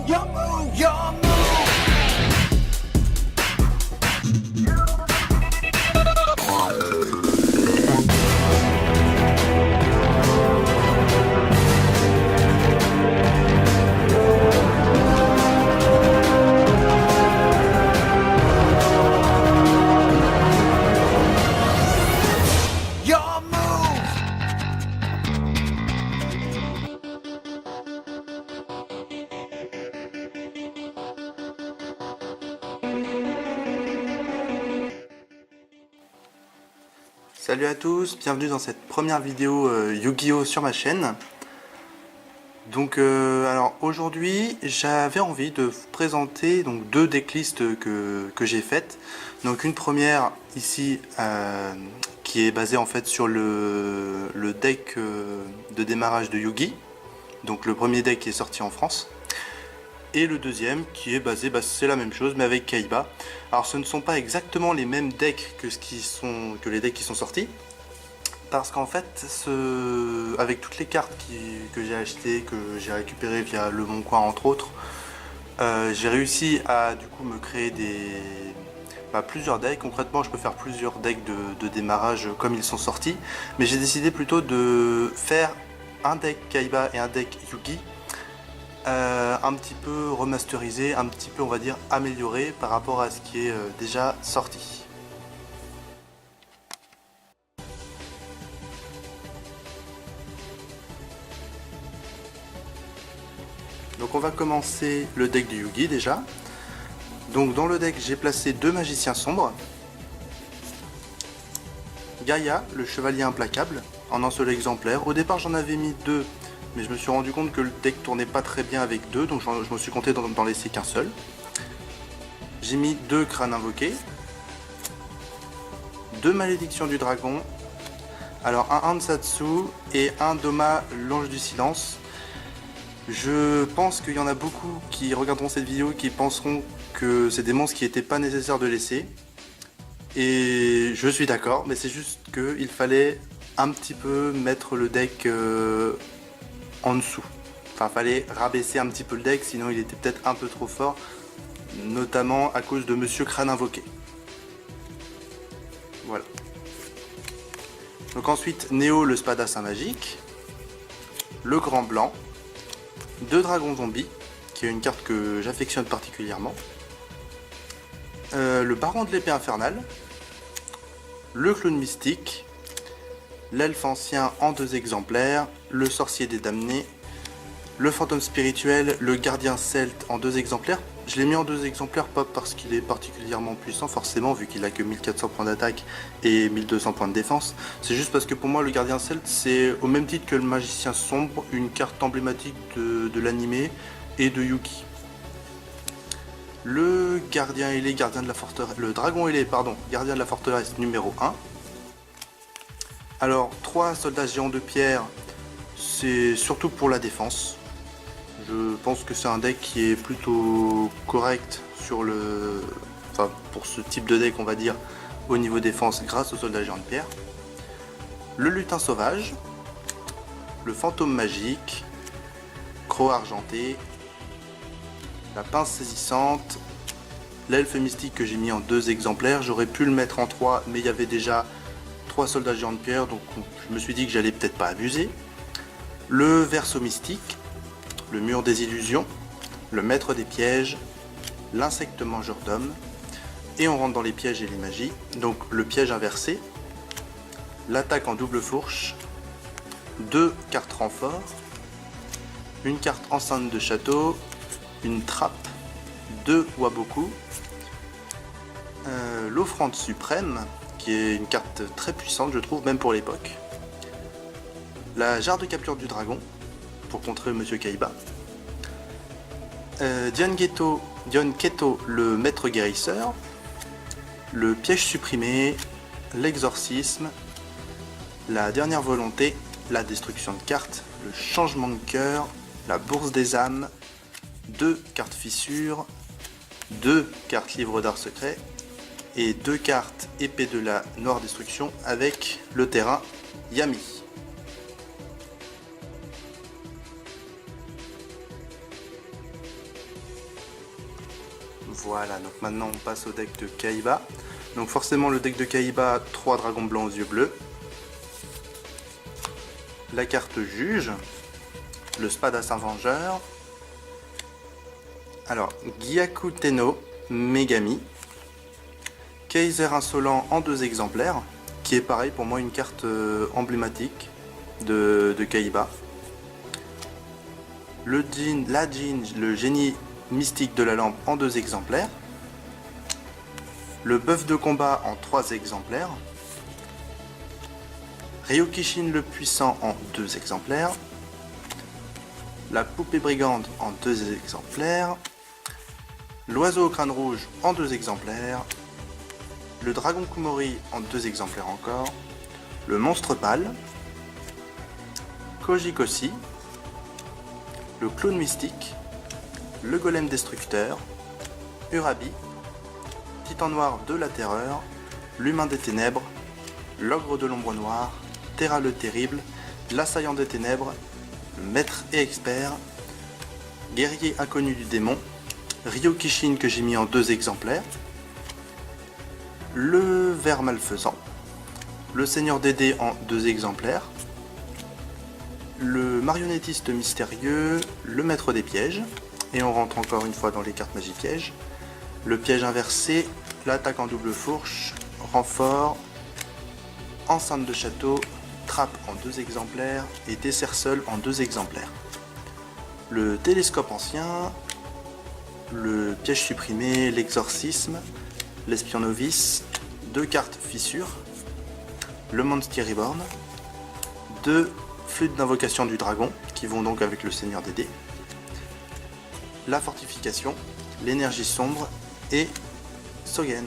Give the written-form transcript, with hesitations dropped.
Your move, your move. Your move. Salut à tous, bienvenue dans cette première vidéo Yu-Gi-Oh sur ma chaîne. Donc alors aujourd'hui j'avais envie de vous présenter donc deux decklists que j'ai faites. Donc une première ici qui est basée en fait sur le deck de démarrage de Yu-Gi. Donc le premier deck qui est sorti en France. Et le deuxième qui est basé, c'est la même chose mais avec Kaiba. Alors ce ne sont pas exactement les mêmes decks que les decks qui sont sortis. Parce qu'en fait, avec toutes les cartes que j'ai achetées, que j'ai récupérées via Le Bon Coin entre autres, j'ai réussi à du coup me créer plusieurs decks. Concrètement, je peux faire plusieurs decks de démarrage comme ils sont sortis. Mais j'ai décidé plutôt de faire un deck Kaiba et un deck Yu-Gi. Un petit peu remasterisé, un petit peu on va dire amélioré par rapport à ce qui est déjà sorti. Donc on va commencer le deck du Yu-Gi déjà. Donc dans le deck j'ai placé deux magiciens sombres. Gaïa, le chevalier implacable, en un seul exemplaire. Au départ j'en avais mis deux, mais je me suis rendu compte que le deck tournait pas très bien avec deux, donc je me suis contenté d'en laisser qu'un seul. J'ai mis deux crânes invoqués, deux malédictions du dragon, alors un Hansatsu et un Doma, l'ange du silence. Je pense qu'il y en a beaucoup qui regarderont cette vidéo qui penseront que c'est des monstres qui n'étaient pas nécessaires de laisser. Et je suis d'accord, mais c'est juste qu'il fallait un petit peu mettre le deck en dessous. Enfin, fallait rabaisser un petit peu le deck, sinon il était peut-être un peu trop fort, notamment à cause de Monsieur Crâne Invoqué. Voilà. Donc ensuite, Néo, le spadassin magique, le grand blanc, deux dragons zombies, qui est une carte que j'affectionne particulièrement, le baron de l'épée infernale, le clown mystique, l'elfe ancien en deux exemplaires, le sorcier des damnés, le fantôme spirituel, le gardien celte en deux exemplaires. Je l'ai mis en deux exemplaires pas parce qu'il est particulièrement puissant forcément vu qu'il a que 1400 points d'attaque et 1200 points de défense. C'est juste parce que pour moi le gardien celte c'est au même titre que le magicien sombre, une carte emblématique de l'animé et de Yu-Gi. Le gardien ailé, gardien de la forteresse, le dragon ailé, pardon, gardien de la forteresse numéro 1. Alors 3 soldats géants de pierre, c'est surtout pour la défense. Je pense que c'est un deck qui est plutôt correct pour ce type de deck on va dire au niveau défense grâce aux soldats géants de pierre. Le lutin sauvage, le fantôme magique, croc argenté, la pince saisissante, l'elfe mystique que j'ai mis en deux exemplaires. J'aurais pu le mettre en 3 mais il y avait déjà 3 soldats géants de pierre donc je me suis dit que j'allais peut-être pas abuser. Le verso mystique, le mur des illusions, le maître des pièges, l'insecte mangeur d'hommes, et on rentre dans les pièges et les magies. Donc le piège inversé, l'attaque en double fourche, deux cartes renfort, une carte enceinte de château, une trappe, deux waboku, l'offrande suprême, qui est une carte très puissante je trouve, même pour l'époque, la jarre de capture du dragon, pour contrer Monsieur Kaiba, Dion Keto, le maître guérisseur, le piège supprimé, l'exorcisme, la dernière volonté, la destruction de cartes, le changement de cœur, la bourse des âmes, deux cartes fissures, deux cartes livre d'art secret et deux cartes épée de la noire destruction avec le terrain Yami. Voilà, donc maintenant on passe au deck de Kaiba. Donc forcément le deck de Kaiba, 3 dragons blancs aux yeux bleus. La carte juge. Le Spadassin Vengeur. Alors, Gyaku Tenno Megami. Kaiser Insolent en 2 exemplaires, qui est pareil pour moi une carte emblématique de Kaiba. Le génie mystique de la lampe en 2 exemplaires. Le bœuf de combat en 3 exemplaires. Ryokishin le puissant en 2 exemplaires. La poupée brigande en 2 exemplaires. L'oiseau au crâne rouge en 2 exemplaires. Le dragon Kumori en 2 exemplaires encore. Le monstre pâle. Kojikoshi. Le clown mystique. Le golem destructeur. Urabi. Titan noir de la terreur. L'humain des ténèbres. L'ogre de l'ombre noire. Terra le terrible. L'assaillant des ténèbres. Le maître et expert. Guerrier inconnu du démon. Ryokishin que j'ai mis en 2 exemplaires. Le ver malfaisant. Le seigneur des dés en 2 exemplaires. Le marionnettiste mystérieux. Le maître des pièges. Et on rentre encore une fois dans les cartes magie pièges. Le piège inversé. L'attaque en double fourche. Renfort. Enceinte de château. Trappe en 2 exemplaires. Et dessert seul en 2 exemplaires. Le télescope ancien. Le piège supprimé. L'exorcisme. L'espion novice. 2 cartes fissures. Le Monster Reborn. 2 flûtes d'invocation du dragon, qui vont donc avec le seigneur des dés. La fortification. L'énergie sombre et Sogen.